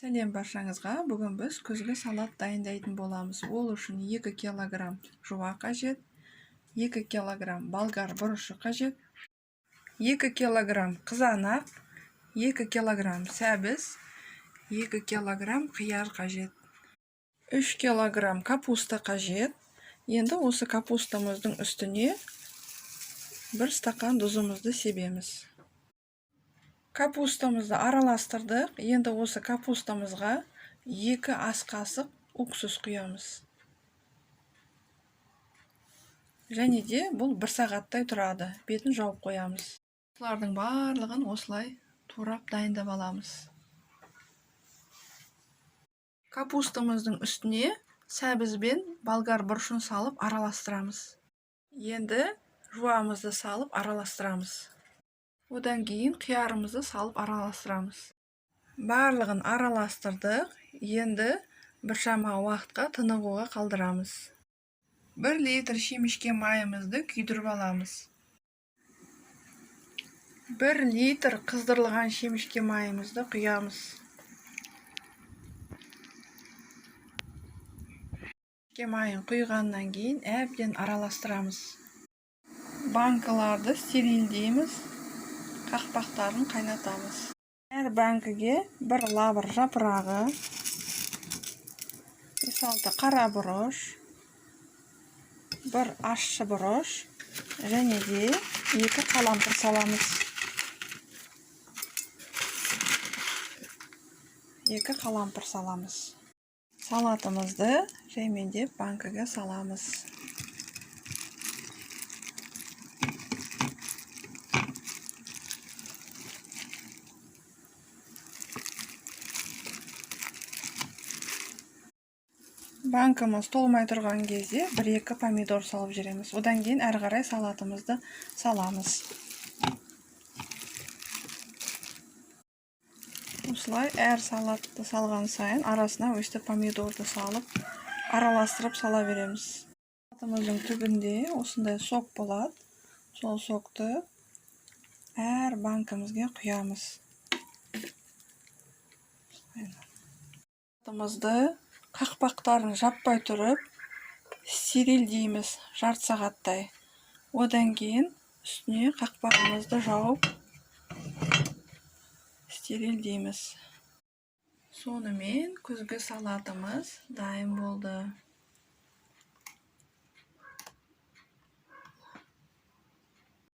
Сәлем баршаңызға. Бүгін біз күзгі салат дайындайтын боламыз. Ол үшін 2 килограмм жуа қажет, 2 килограмм болгар бұрышы қажет, 2 килограмм қызанақ, 2 килограмм сәбіз, 2 килограмм қияр қажет, 3 килограмм капуста қажет. Енді осы капустамыздың үстіне 1 стакан тұзымызды себеміз. Капустамызды араластырдық. Енді осы капустамызға 2 ас қасық уксус құямыз. Және де бұл 1 сағаттай тұрады. Бетін жауып қоямыз. Бұлардың барлығын осылай турап дайындап аламыз. Капустамыздың үстіне сәбіз бен болгар бұрышын салып араластырамыз. Енді жуамызды салып араластырамыз. Одан кейін қиярымызды салып араластырамыз. Барлығын араластырдық. Енді біршама уақытқа тынығуға қалдырамыз. 1 литр шемішке майымызды күйдіріп аламыз. 1 литр қыздырылған шемішке майымызды құямыз. Шемішке майын құйғаннан кейін әбден араластырамыз. Банкаларды стерильдейміз. Қақпақтарын қайнатамыз. Әр банкіге 1 лавр жапырағы, 5-6 қара бұрыш, 1 ащы бұрыш және де 2 қалампыр саламыз. 2 қалампыр саламыз. Салатымызды жаймендеп банкіге саламыз. Банкамыз толмай тұрған кезде 1-2 помидор салып жібереміз. Одан кейін әрі қарай салатымызды саламыз. Осылай әр салатты салған сайын арасына өстіп помидорды салып араластырып сала береміз. Салатымыздың түбінде осындай сок болады. Сол сокты әр банкамызға құямыз. Салатымызды қақпақтарын жаппай тұрып стерильдейміз жарты сағаттай. Одан кейін үстіне қақпағымызды жауып стерильдейміз. Сонымен күзгі салатымыз дайын болды.